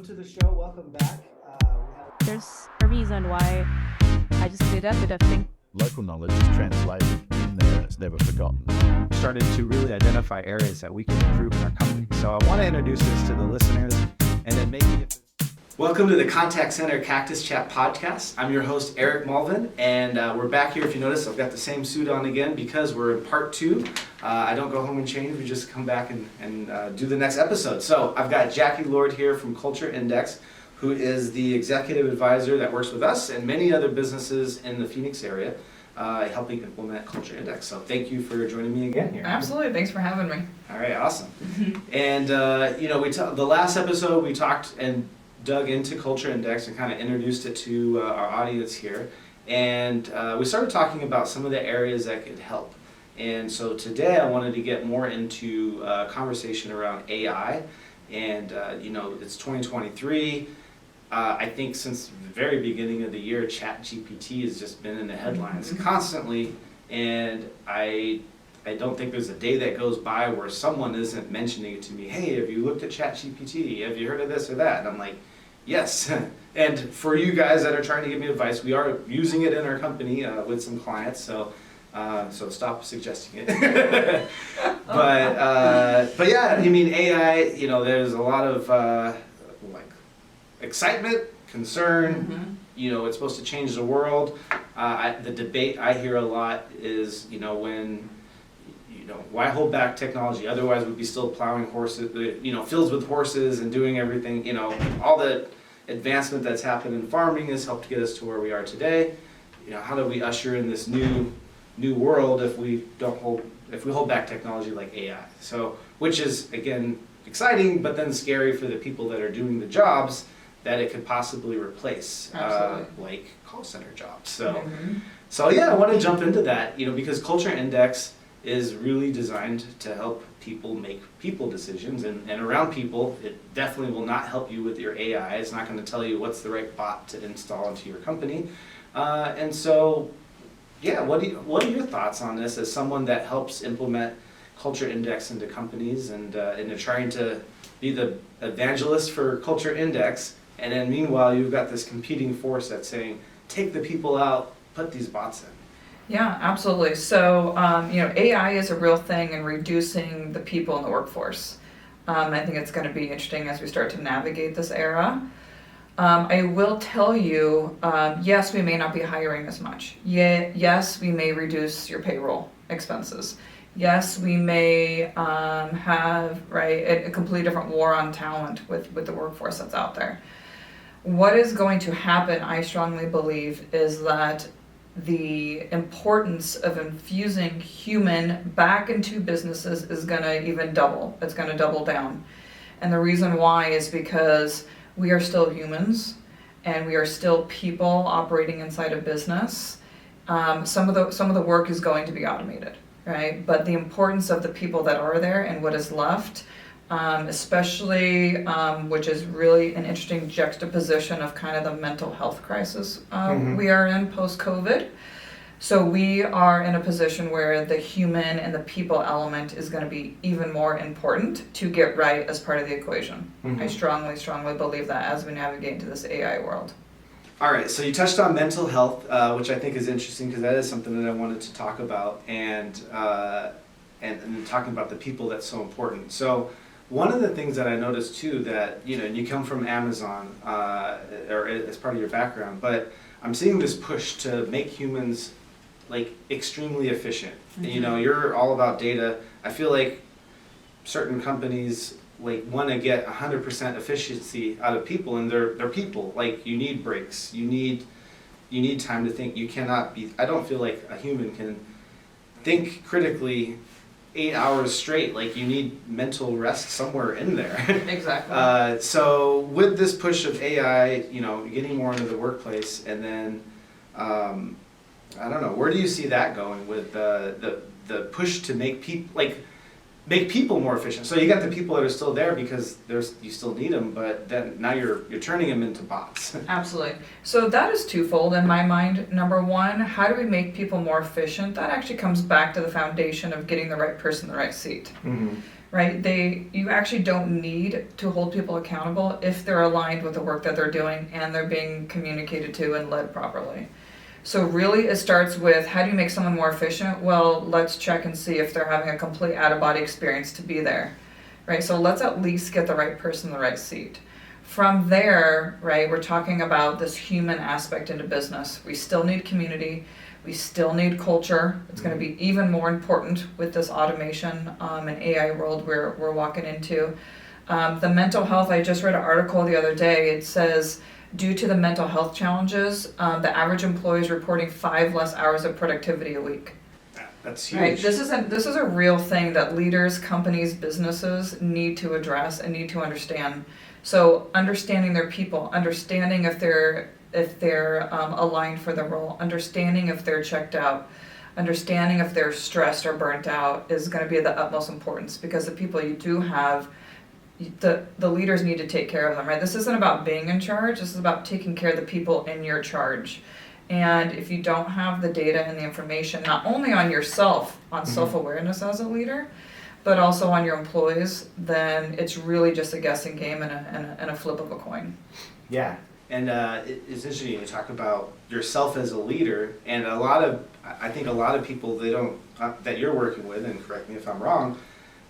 to the show. Welcome back. There's a reason why I just did a bit of thing. Local knowledge is translated in there and it's never forgotten. Started to really identify areas that we can improve in our company. So I want to introduce this to the listeners and then maybe... Welcome to the Contact Center Cactus Chat podcast. I'm your host, Eric Mulvin, and we're back here. If you notice, I've got the same suit on again because we're in part 2. I don't go home and change. We just come back and do the next episode. So I've got Jackie Lord here from Culture Index, who is the executive advisor that works with us and many other businesses in the Phoenix area, helping implement Culture Index. So thank you for joining me again here. Absolutely. Thanks for having me. All right, awesome. And the last episode we talked and dug into Culture Index and kind of introduced it to our audience here. And we started talking about some of the areas that could help. And so today I wanted to get more into a conversation around AI. And, it's 2023. I think since the very beginning of the year, ChatGPT has just been in the headlines constantly. And I don't think there's a day that goes by where someone isn't mentioning it to me. Hey, have you looked at ChatGPT? Have you heard of this or that? And I'm like, yes. And for you guys that are trying to give me advice, we are using it in our company with some clients. So stop suggesting it. But yeah, I mean, AI, there's a lot of excitement, concern. It's supposed to change the world. The debate I hear a lot is, why hold back technology? Otherwise, we'd be still plowing horses, fields with horses and doing everything. All the advancement that's happened in farming has helped get us to where we are today. How do we usher in this new world if we hold back technology like AI? So, which is again exciting, but then scary for the people that are doing the jobs that it could possibly replace, like call center jobs. So yeah, I want to jump into that, because Culture Index is really designed to help people make people decisions, and around people, it definitely will not help you with your AI. It's not going to tell you what's the right bot to install into your company. And so, yeah, what are your thoughts on this as someone that helps implement Culture Index into companies and they're trying to be the evangelist for Culture Index, and then meanwhile you've got this competing force that's saying, take the people out, put these bots in. Yeah, absolutely. So, AI is a real thing in reducing the people in the workforce. I think it's going to be interesting as we start to navigate this era. I will tell you, yes, we may not be hiring as much. Yes, we may reduce your payroll expenses. Yes, we may have a completely different war on talent with the workforce that's out there. What is going to happen, I strongly believe, is that the importance of infusing human back into businesses is going to even double. It's going to double down. And the reason why is because we are still humans and we are still people operating inside a business. Some of the work is going to be automated, right? But the importance of the people that are there and what is left, especially, which is really an interesting juxtaposition of kind of the mental health crisis we are in post-COVID. So we are in a position where the human and the people element is going to be even more important to get right as part of the equation. I strongly believe that as we navigate into this AI world. All right, so you touched on mental health, which I think is interesting because that is something that I wanted to talk about, and talking about the people that's so important. So one of the things that I noticed too, that you come from Amazon or as part of your background, but I'm seeing this push to make humans extremely efficient. You're all about data. I feel like certain companies want to get 100% efficiency out of people, and they're people. You need breaks. You need time to think. You cannot be. I don't feel like a human can think critically 8 hours straight. You need mental rest somewhere in there. Exactly. So with this push of AI, getting more into the workplace, and then I don't know, where do you see that going with the push to make people more efficient? So you got the people that are still there because you still need them, but then now you're turning them into bots. Absolutely. So that is twofold in my mind. Number one, how do we make people more efficient? That actually comes back to the foundation of getting the right person in the right seat. right? You actually don't need to hold people accountable if they're aligned with the work that they're doing and they're being communicated to and led properly. So really it starts with, how do you make someone more efficient? Well, let's check and see if they're having a complete out-of-body experience to be there, right? So let's at least get the right person in the right seat. From there, right, we're talking about this human aspect into business. We still need community. We still need culture. It's going to be even more important with this automation and AI world we're walking into. The mental health, I just read an article the other day. It says, due to the mental health challenges, the average employee is reporting 5 less hours of productivity a week. That's huge. Right. This is a real thing that leaders, companies, businesses need to address and need to understand. So understanding their people, understanding if they're aligned for the role, understanding if they're checked out, understanding if they're stressed or burnt out is going to be of the utmost importance, because the people you do have, the leaders need to take care of them, right? This isn't about being in charge. This is about taking care of the people in your charge. And if you don't have the data and the information, not only on yourself, on self-awareness as a leader, but also on your employees, then it's really just a guessing game and a flip of a coin. Yeah, and it's interesting you talk about yourself as a leader, and I think a lot of people, they don't, that you're working with, and correct me if I'm wrong,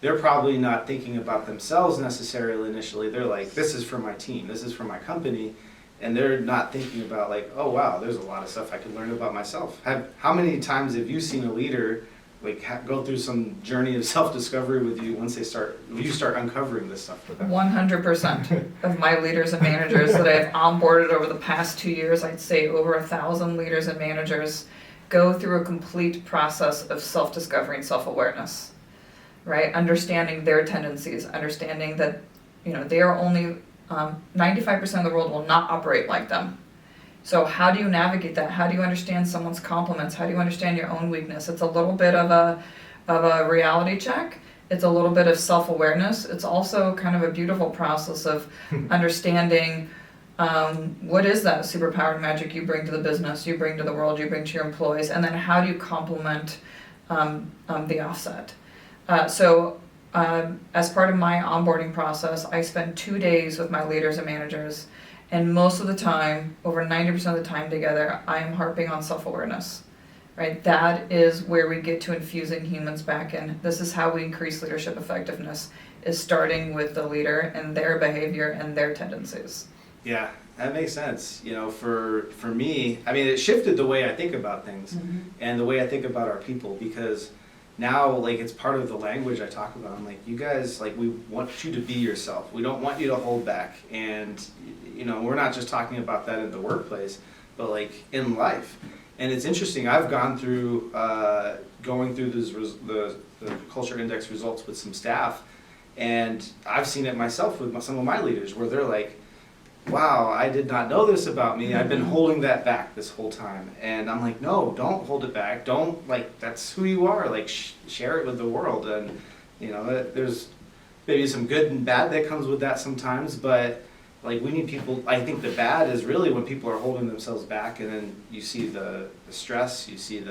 they're probably not thinking about themselves necessarily initially. They're like, this is for my team, this is for my company, and they're not thinking about like, oh wow, there's a lot of stuff I could learn about myself. How many times have you seen a leader like go through some journey of self-discovery with you once you start uncovering this stuff with them? 100% of my leaders and managers that I've onboarded over the past 2 years, I'd say over 1,000 leaders and managers go through a complete process of self-discovery and self-awareness, right? Understanding their tendencies, understanding that, they are only 95% of the world will not operate like them. So how do you navigate that? How do you understand someone's compliments? How do you understand your own weakness? It's a little bit of a reality check. It's a little bit of self-awareness. It's also kind of a beautiful process of understanding what is that superpower magic you bring to the business, you bring to the world, you bring to your employees, and then how do you complement the offset? So as part of my onboarding process, I spend 2 days with my leaders and managers. And most of the time, over 90% of the time together, I am harping on self-awareness, right? That is where we get to infusing humans back in. This is how we increase leadership effectiveness, is starting with the leader and their behavior and their tendencies. Yeah, that makes sense. For me, I mean, it shifted the way I think about things and the way I think about our people, because now, like, it's part of the language I talk about. I'm like, you guys, like, we want you to be yourself. We don't want you to hold back. And, we're not just talking about that in the workplace, but like in life. And it's interesting, I've gone through, going through the culture index results with some staff, and I've seen it myself with some of my leaders where they're like, wow, I did not know this about me. I've been holding that back this whole time. And I'm like, no, don't hold it back. Don't, like, that's who you are. Like, share it with the world. And, there's maybe some good and bad that comes with that sometimes, but like, we need people. I think the bad is really when people are holding themselves back, and then you see the stress, you see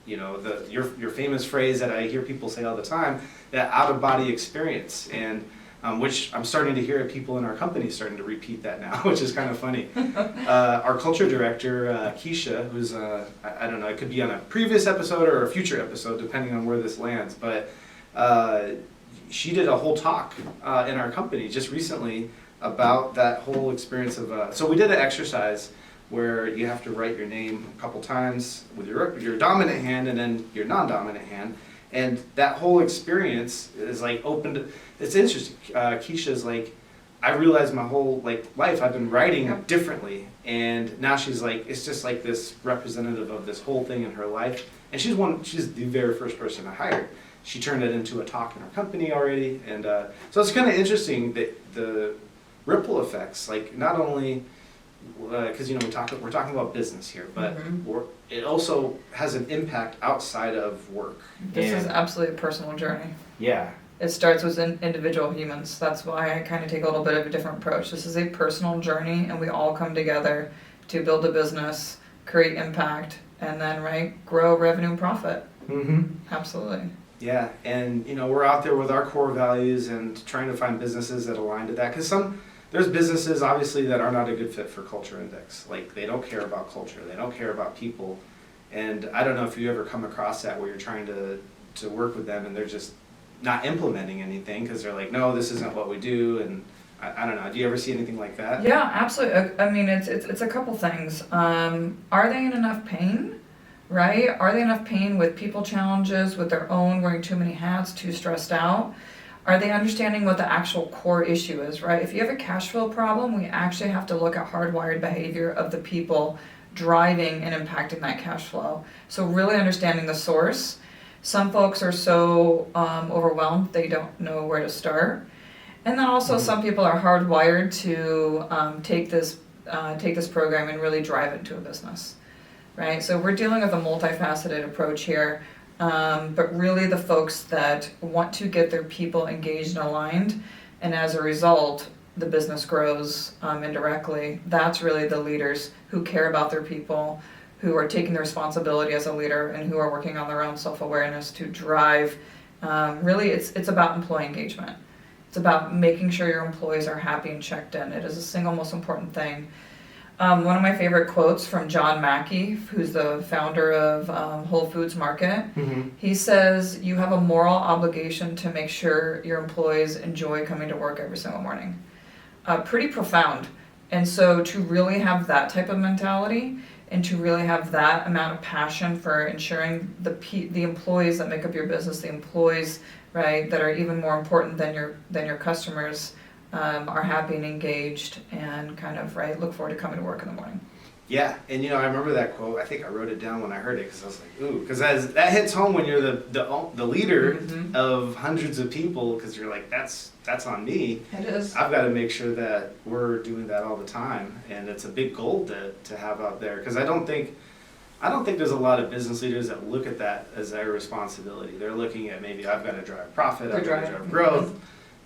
your famous phrase that I hear people say all the time, that out-of-body experience. And which I'm starting to hear people in our company starting to repeat that now, which is kind of funny. Our culture director, Keisha, who's, I don't know, it could be on a previous episode or a future episode, depending on where this lands, but she did a whole talk in our company just recently about that whole experience of, so we did an exercise where you have to write your name a couple times with your dominant hand and then your non-dominant hand. And that whole experience is like opened. It's interesting. Keisha's like, I realized my whole life I've been writing differently, and now she's like, it's just like this representative of this whole thing in her life. And she's the very first person I hired. She turned it into a talk in our company already, and so it's kind of interesting that the ripple effects, like not only. Because we're talking about business here, but it also has an impact outside of work. This is absolutely a personal journey. Yeah. It starts with individual humans. That's why I kind of take a little bit of a different approach. This is a personal journey, and we all come together to build a business, create impact, and then grow revenue and profit. Absolutely. Yeah, and we're out there with our core values and trying to find businesses that align to that. Because there's businesses obviously that are not a good fit for Culture Index. Like they don't care about culture, they don't care about people. And I don't know if you ever come across that where you're trying to work with them and they're just not implementing anything because they're like, no, this isn't what we do. And I don't know. Do you ever see anything like that? Yeah, absolutely. I mean, it's a couple things. Are they in enough pain? Right? Are they enough pain with people challenges, with their own wearing too many hats, too stressed out? Are they understanding what the actual core issue is, right? If you have a cash flow problem, we actually have to look at hardwired behavior of the people driving and impacting that cash flow. So really understanding the source. Some folks are so overwhelmed they don't know where to start. And then also some people are hardwired to take this program and really drive it into a business. Right, so we're dealing with a multifaceted approach here, but really the folks that want to get their people engaged and aligned, and as a result, the business grows indirectly. That's really the leaders who care about their people, who are taking the responsibility as a leader, and who are working on their own self-awareness to drive. Really, it's about employee engagement. It's about making sure your employees are happy and checked in. It is the single most important thing. One of my favorite quotes from John Mackey, who's the founder of Whole Foods Market, he says, you have a moral obligation to make sure your employees enjoy coming to work every single morning. Pretty profound. And so to really have that type of mentality and to really have that amount of passion for ensuring the employees that make up your business, the employees, right, that are even more important than your customers, are happy and engaged and kind of, right, look forward to coming to work in the morning. Yeah, and I remember that quote. I think I wrote it down when I heard it because I was like, ooh, because that hits home when you're the leader of hundreds of people, because you're like, that's on me. It is. I've got to make sure that we're doing that all the time, and it's a big goal to have out there, because I don't think there's a lot of business leaders that look at that as their responsibility. They're looking at maybe I've got to drive profit, I've got to drive growth,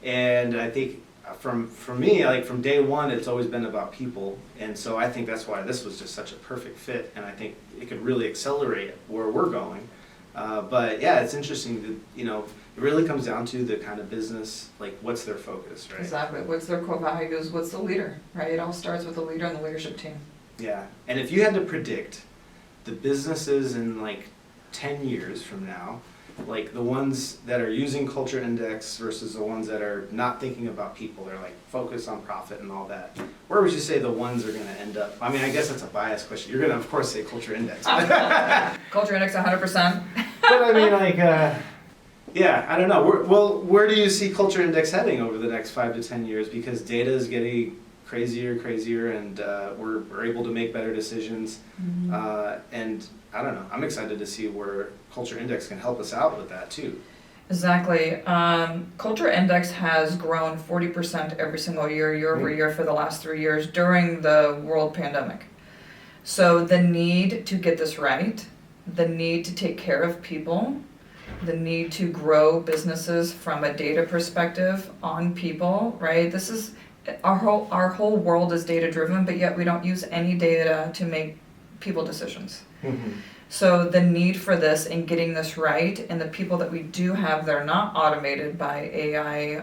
and I think for me, like from day one, it's always been about people, and so I think that's why this was just such a perfect fit, and I think it could really accelerate where we're going. But yeah, it's interesting that it really comes down to the kind of business, like what's their focus, right? Exactly. What's their core values? What's the leader, right? It all starts with the leader and the leadership team. Yeah, and if you had to predict the businesses in like 10 years from now, like the ones that are using Culture Index versus the ones that are not thinking about people, they're like focused on profit and all that, where would you say the ones are going to end up? I mean, I guess that's a biased question. You're going to, of course, say Culture Index. Culture Index 100%. But I mean, like, yeah, I don't know. Where do you see Culture Index heading over the next 5 to 10 years? Because data is getting crazier, and we're able to make better decisions. And I don't know. I'm excited to see where Culture Index can help us out with that too. Exactly. Culture Index has grown 40% every single year over year for the last 3 years during the world pandemic. So the need to get this right, the need to take care of people, the need to grow businesses from a data perspective on people, right? This is our whole world is data driven, but yet we don't use any data to make people decisions. So the need for this and getting this right, and the people that we do have that are not automated by AI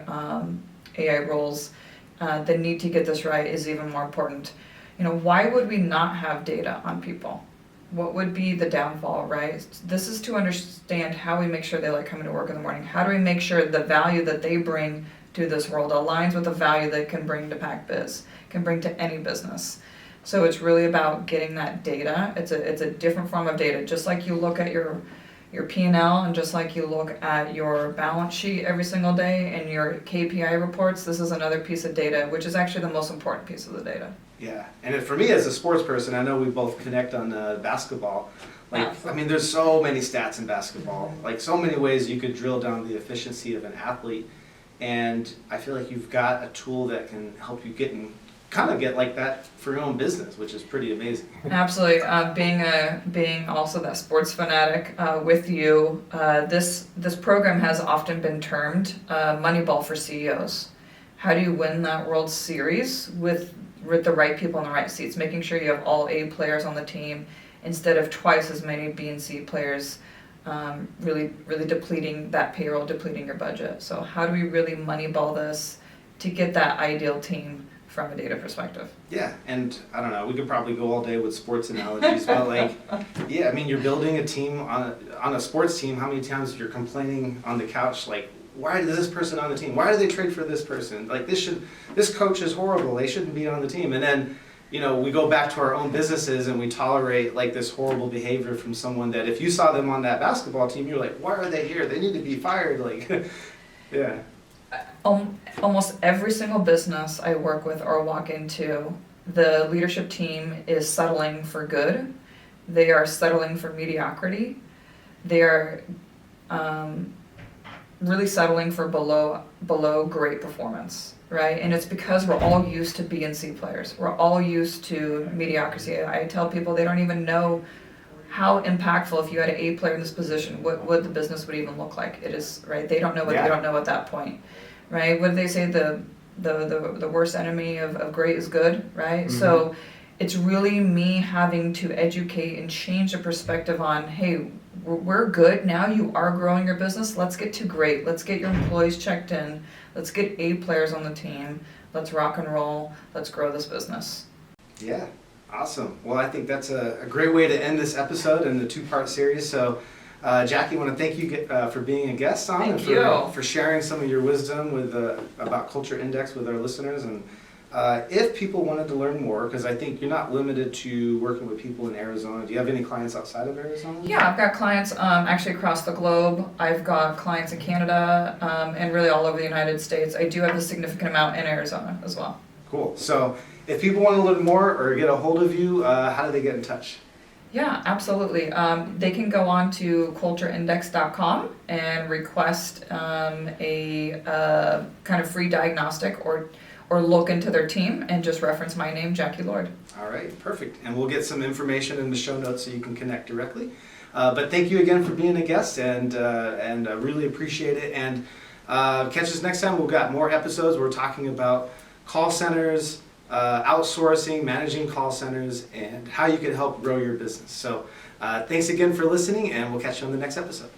roles, the need to get this right is even more important. Why would we not have data on people? What would be the downfall, right? This is to understand how we make sure they like coming to work in the morning. How do we make sure the value that they bring to this world aligns with the value they can bring to Pac Biz, can bring to any business? So it's really about getting that data. It's a different form of data. Just like you look at your P&L and just like you look at your balance sheet every single day and your KPI reports, this is another piece of data, which is actually the most important piece of the data. Yeah, and for me as a sports person, I know we both connect on basketball. Like, I mean, there's so many stats in basketball, like so many ways you could drill down the efficiency of an athlete. And I feel like you've got a tool that can help you get like that for your own business, which is pretty amazing. Absolutely. Being also that sports fanatic with you, this program has often been termed Moneyball for CEOs. How do you win that World Series with the right people in the right seats, making sure you have all A players on the team instead of twice as many B and C players really depleting that payroll, depleting your budget. So how do we really moneyball this to get that ideal team from a data perspective? Yeah, and I don't know, we could probably go all day with sports analogies, but like, yeah, I mean, you're building a team on a sports team. How many times you're complaining on the couch, like, why is this person on the team? Why do they trade for this person? Like, this coach is horrible. They shouldn't be on the team. And then, you know, we go back to our own businesses and we tolerate like this horrible behavior from someone that if you saw them on that basketball team, you're like, why are they here? They need to be fired. Like, yeah. Almost every single business I work with or walk into, the leadership team is settling for good. They are settling for mediocrity. They are really settling for below great performance, right? And it's because we're all used to B and C players. We're all used to mediocrity. I tell people they don't even know how impactful if you had an A player in this position, what would the business would even look like? It is, right? They don't know what they don't know at that point, right? What do they say? The worst enemy of great is good, right? Mm-hmm. So it's really me having to educate and change the perspective on, hey, we're good now. You are growing your business. Let's get to great. Let's get your employees checked in. Let's get A players on the team. Let's rock and roll. Let's grow this business. Yeah, awesome. Well, I think that's a great way to end this episode and the two-part series. So, Jackie, I want to thank you for being a guest on and for sharing some of your wisdom with about Culture Index with our listeners. And if people wanted to learn more, because I think you're not limited to working with people in Arizona. Do you have any clients outside of Arizona? Yeah, I've got clients actually across the globe. I've got clients in Canada and really all over the United States. I do have a significant amount in Arizona as well. Cool. So if people want to learn more or get a hold of you, how do they get in touch? Yeah, absolutely. They can go on to cultureindex.com and request a kind of free diagnostic or look into their team and just reference my name, Jackie Lord. All right, perfect. And we'll get some information in the show notes so you can connect directly. But thank you again for being a guest, and I really appreciate it. And catch us next time. We've got more episodes. We're talking about call centers, outsourcing, managing call centers, and how you can help grow your business. So thanks again for listening, and we'll catch you on the next episode.